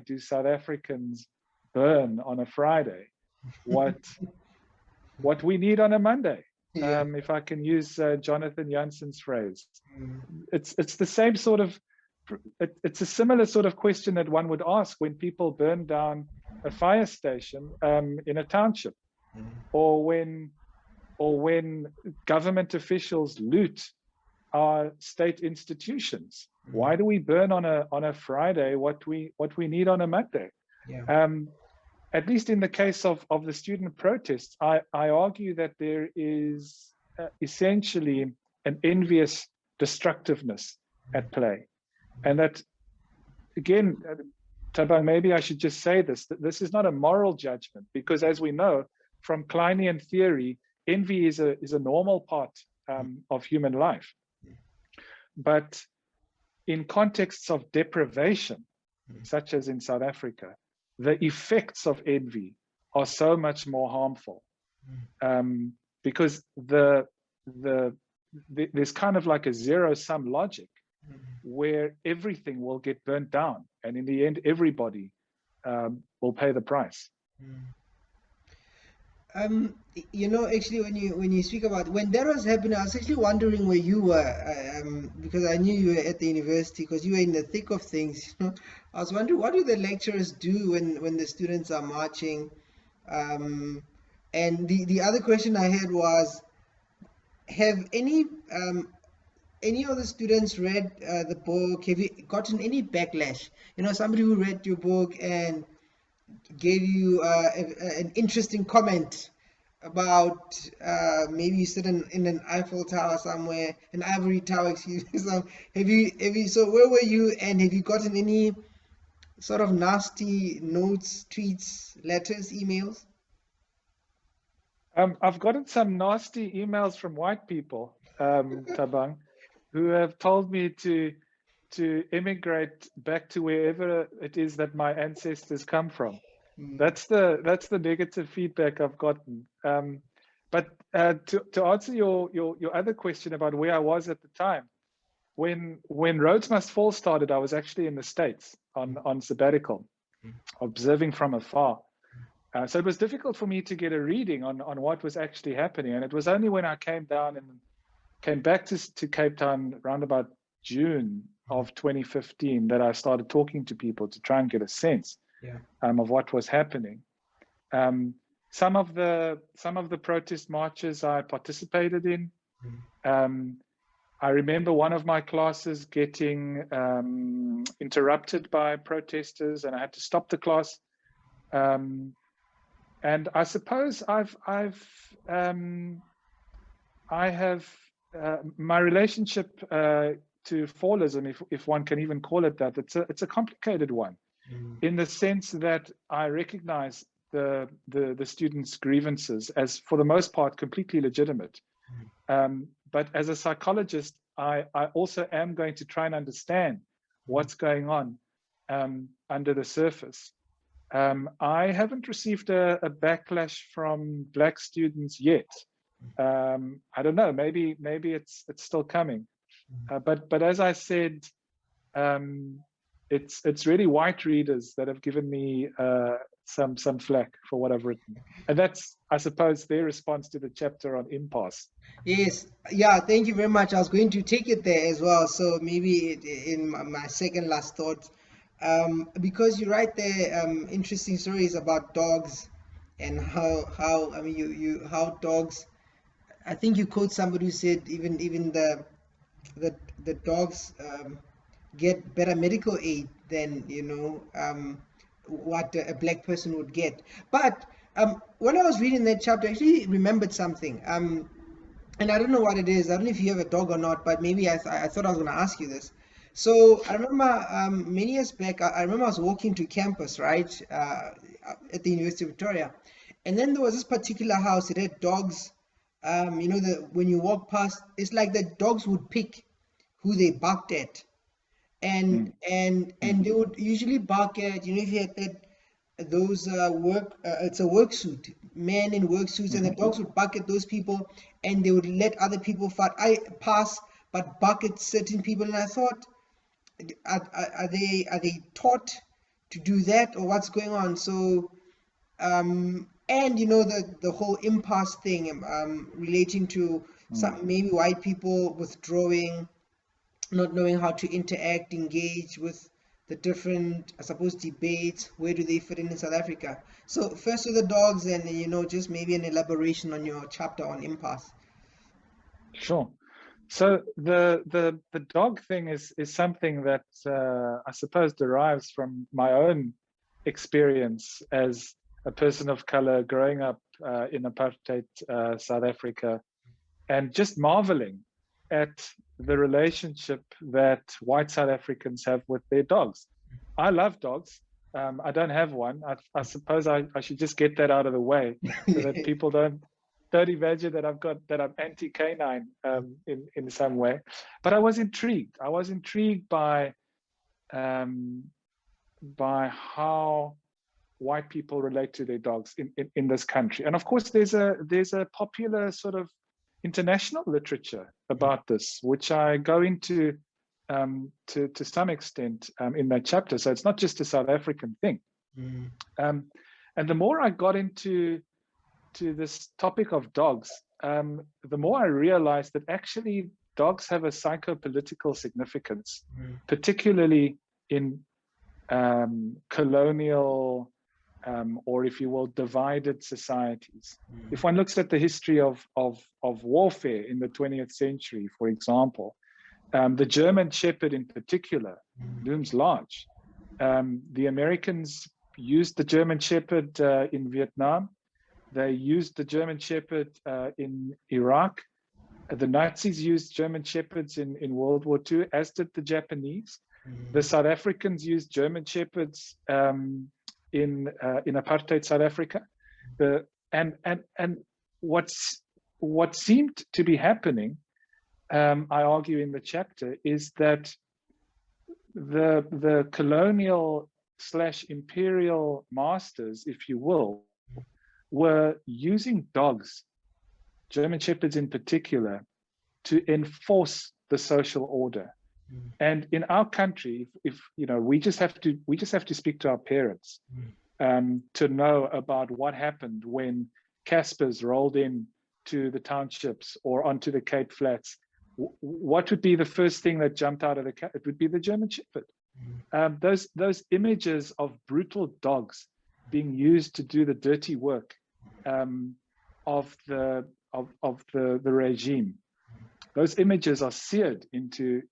do South Africans burn on a Friday what we need on a Monday? Yeah. If I can use Jonathan Janssen's phrase, it's the same sort of, it's a similar sort of question that one would ask when people burn down a fire station in a township, or when government officials loot our state institutions. Why do we burn on a Friday what we need on a Monday? Yeah. At least in the case of the student protests, I argue that there is essentially an envious destructiveness at play. And that, again, Thabang, maybe I should just say this, that this is not a moral judgment, because as we know from Kleinian theory, envy is a normal part of human life. But in contexts of deprivation, such as in South Africa, the effects of envy are so much more harmful, because there's kind of like a zero-sum logic. where everything will get burnt down, and in the end, everybody will pay the price. You know, actually, when you speak about when that was happening, I was actually wondering where you were, because I knew you were at the university, because you were in the thick of things. You know, I was wondering, what do the lecturers do when the students are marching? And the other question I had was, have any of the students read the book? Have you gotten any backlash? You know, somebody who read your book and gave you an interesting comment about maybe you sit in an Eiffel Tower somewhere, an ivory tower, excuse me. So so where were you, and have you gotten any sort of nasty notes, tweets, letters, emails? I've gotten some nasty emails from white people, Thabang, who have told me to immigrate back to wherever it is that my ancestors come from. That's the negative feedback I've gotten. But to answer your other question about where I was at the time, when Roads Must Fall started, I was actually in the States on sabbatical, observing from afar. So it was difficult for me to get a reading on what was actually happening. And it was only when I came down and came back to Cape Town around about June of 2015 that I started talking to people to try and get a sense of what was happening. Some of the protest marches I participated in. I remember one of my classes getting interrupted by protesters, and I had to stop the class. And I suppose I have my relationship to fallism, if one can even call it that. It's a complicated one, in the sense that I recognize the students' grievances as, for the most part, completely legitimate. But as a psychologist, I also am going to try and understand what's going on under the surface. I haven't received a backlash from Black students yet. I don't know. Maybe it's still coming. But as I said, it's really white readers that have given me some flack for what I've written, and that's, I suppose, their response to the chapter on Impasse. Yes, yeah. Thank you very much. I was going to take it there as well. So maybe in my second last thought. Because you write there interesting stories about dogs and how I mean you how dogs. I think you quote somebody who said even the dogs get better medical aid than what a black person would get. But when I was reading that chapter, I actually remembered something. And I don't know what it is. I don't know if you have a dog or not, but maybe I thought I was going to ask you this. So I remember many years back, I remember I was walking to campus, right, at the University of Victoria. And then there was this particular house. It had dogs. When you walk past, it's like the dogs would pick who they barked at. And they would usually bark at, if you had those it's a work suit, men in work suits, and the dogs would bark at those people, and they would let other people pass, but bark at certain people. And I thought, are they taught to do that, or what's going on? So and the whole impasse thing, relating to some maybe white people withdrawing, not knowing how to interact, engage with the different, I suppose, debates. Where do they fit in South Africa? So first with the dogs, and just maybe an elaboration on your chapter on impasse. Sure. So the dog thing is something that I suppose derives from my own experience as a person of color growing up in apartheid South Africa, and just marveling at the relationship that white South Africans have with their dogs. I love dogs. I don't have one. I suppose I should just get that out of the way so that people don't imagine that I'm anti-canine in some way. But I was intrigued. I was intrigued by how white people relate to their dogs in this country. And of course, there's a popular sort of international literature about this, which I go into to some extent in that chapter. So it's not just a South African thing. And the more I got into this topic of dogs, the more I realized that actually dogs have a psychopolitical significance, particularly in colonial or, if you will, divided societies. If one looks at the history of warfare in the 20th century, for example, the German Shepherd in particular looms large. The Americans used the German Shepherd in Vietnam. They used the German Shepherd in Iraq. The Nazis used German Shepherds in World War II, as did the Japanese. The South Africans used German Shepherds in apartheid South Africa. And what seemed to be happening, I argue in the chapter, is that the colonial / imperial masters, if you will, were using dogs, German Shepherds in particular, to enforce the social order. And in our country, if you know, we just have to speak to our parents to know about what happened when Caspers rolled in to the townships or onto the Cape Flats. What would be the first thing that jumped out of the cat? It would be the German Shepherd. Those images of brutal dogs being used to do the dirty work of the regime. Those images are seared into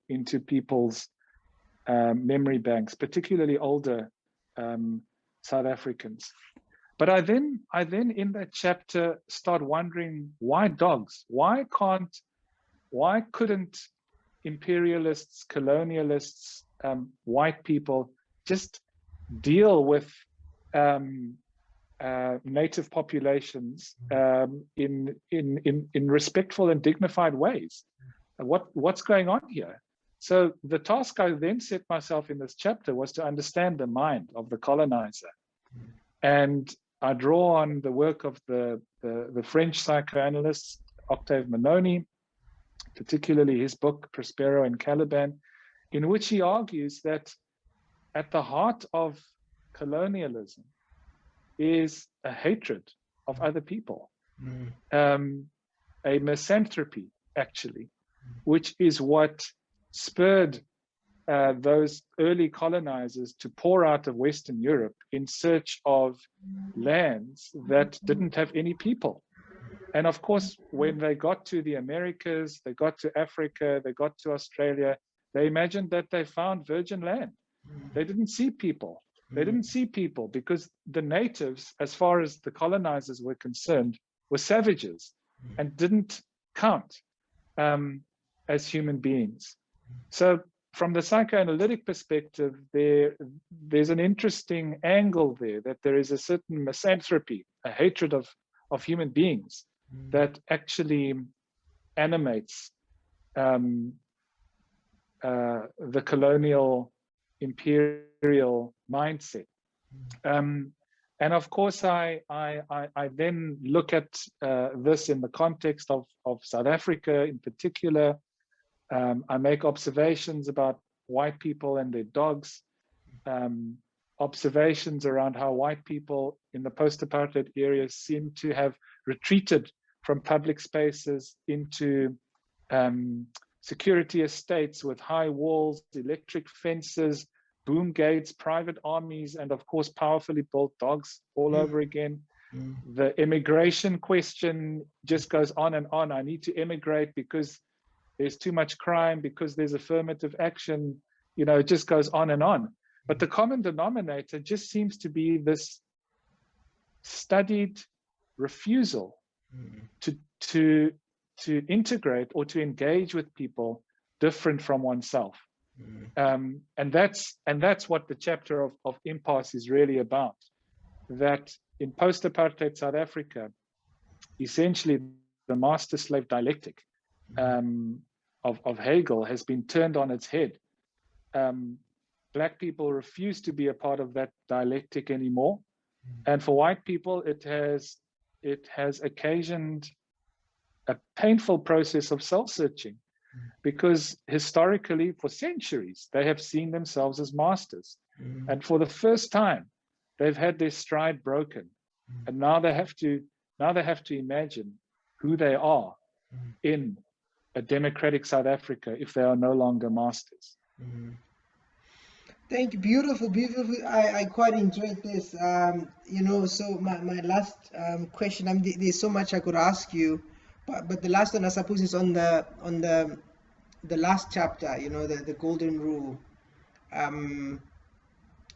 people's memory banks, particularly older South Africans. But I then in that chapter start wondering, why dogs? Why couldn't imperialists, colonialists, white people just deal with native populations in respectful and dignified ways? What's going on here? So the task I then set myself in this chapter was to understand the mind of the colonizer. And I draw on the work of the French psychoanalyst Octave Mononi, particularly his book Prospero and Caliban, in which he argues that at the heart of colonialism is a hatred of other people, a misanthropy, actually, which is what spurred those early colonizers to pour out of Western Europe in search of lands that didn't have any people. And of course, when they got to the Americas, they got to Africa, they got to Australia, they imagined that they found virgin land. They didn't see people. They didn't see people because the natives, as far as the colonizers were concerned, were savages and didn't count as human beings. So from the psychoanalytic perspective, there's an interesting angle there, that there is a certain misanthropy, a hatred of human beings that actually animates the colonial imperial mindset. And of course, I then look at this in the context of South Africa in particular. I make observations about white people and their dogs, observations around how white people in the post-apartheid areas seem to have retreated from public spaces into security estates with high walls, electric fences, boom gates, private armies, and of course, powerfully built dogs all over again. The immigration question just goes on and on. I need to immigrate because there's too much crime, because there's affirmative action, you know, it just goes on and on. But the common denominator just seems to be this studied refusal to integrate or to engage with people different from oneself. And that's what the chapter of Impasse is really about. That in post-apartheid South Africa, essentially the master-slave dialectic of Hegel has been turned on its head. Black people refuse to be a part of that dialectic anymore. And for white people, it has occasioned a painful process of soul-searching, because historically, for centuries, they have seen themselves as masters. And for the first time, they've had their stride broken. And now they have to imagine who they are in a democratic South Africa if they are no longer masters. Thank you. Beautiful, beautiful. I quite enjoyed this. You know, so my last question, there's so much I could ask you, but the last one, I suppose, is on the last chapter, you know, the golden rule.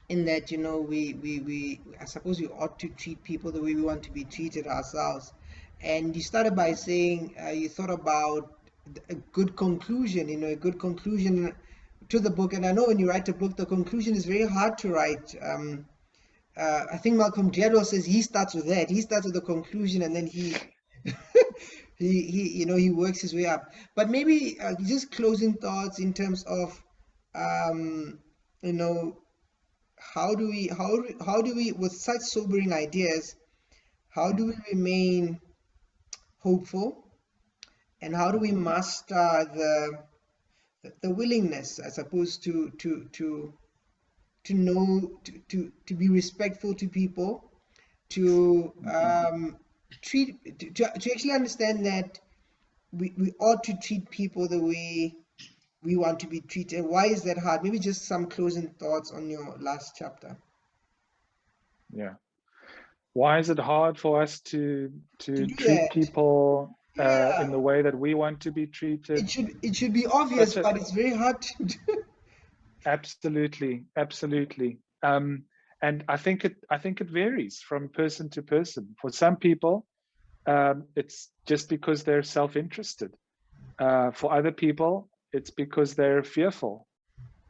In that, you know, we I suppose we ought to treat people the way we want to be treated ourselves. And you started by saying you thought about a good conclusion, you know, a good conclusion to the book. And I know when you write a book, the conclusion is very hard to write. I think Malcolm Gladwell says he starts with that. He starts with the conclusion, and then he you know, he works his way up. But maybe just closing thoughts in terms of you know, how do we, with such sobering ideas, how do we remain hopeful, and how do we master the willingness, I suppose, to know, to be respectful to people, to actually understand that we ought to treat people the way we want to be treated. Why is that hard? Maybe just some closing thoughts on your last chapter. Yeah. Why is it hard for us to treat people in the way that we want to be treated? It should be obvious, but it's very hard to do. Absolutely, absolutely. And I think it varies from person to person. For some people, it's just because they're self-interested. For other people, it's because they're fearful.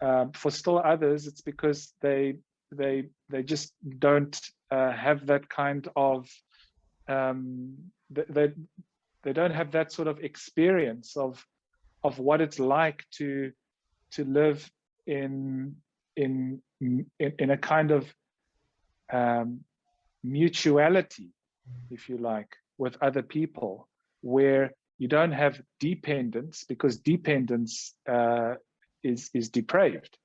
For still others, it's because they just don't have that kind of they don't have that sort of experience of what it's like to live in a kind of mutuality, if you like, with other people, where you don't have dependence, because dependence is depraved.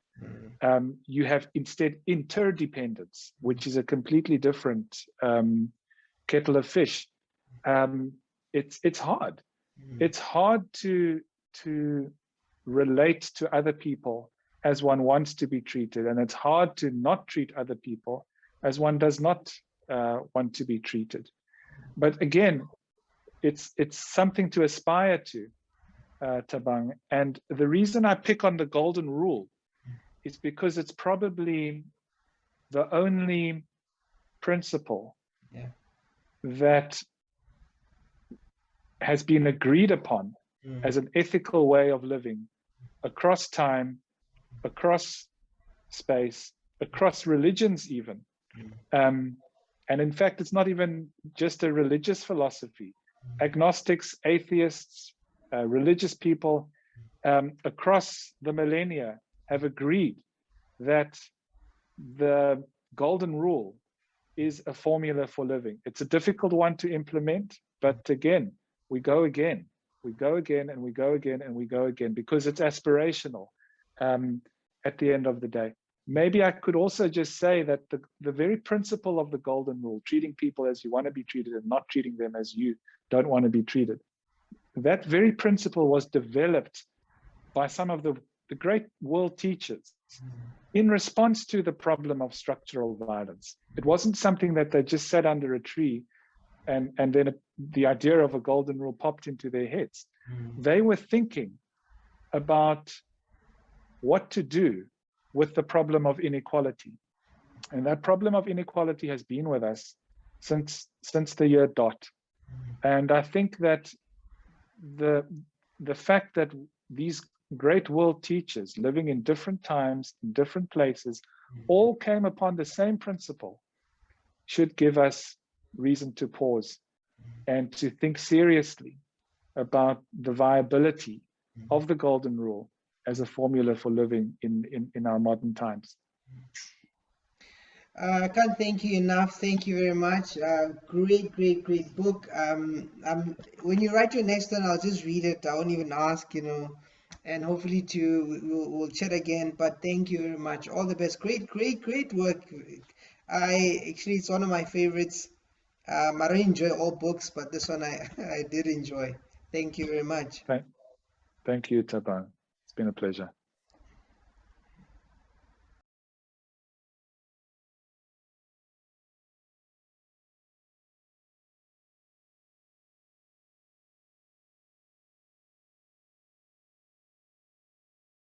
You have instead interdependence, which is a completely different kettle of fish. It's hard. It's hard to relate to other people as one wants to be treated, and it's hard to not treat other people as one does not want to be treated. But again, it's something to aspire to, Thabang. And the reason I pick on the golden rule is because it's probably the only principle that has been agreed upon as an ethical way of living across time, across space, across religions even. And in fact, it's not even just a religious philosophy. Agnostics, atheists, religious people across the millennia have agreed that the golden rule is a formula for living. It's a difficult one to implement, but again, we go again, and we go again, and we go again, because it's aspirational at the end of the day. Maybe I could also just say that the very principle of the golden rule, treating people as you want to be treated and not treating them as you don't want to be treated, that very principle was developed by some of the great world teachers in response to the problem of structural violence. It wasn't something that they just sat under a tree and then the idea of a golden rule popped into their heads. They were thinking about what to do with the problem of inequality. And that problem of inequality has been with us since the year dot. And I think that the fact that these great world teachers living in different times, in different places, all came upon the same principle should give us reason to pause and to think seriously about the viability of the golden rule as a formula for living in our modern times. I can't thank you enough. Thank you very much. Great book. When you write your next one, I'll just read it. I won't even ask, you know, and hopefully we'll chat again. But thank you very much. All the best. Great work. It's one of my favorites. I don't enjoy all books, but this one I did enjoy. Thank you very much. Thank you, Thabang. It's been a pleasure.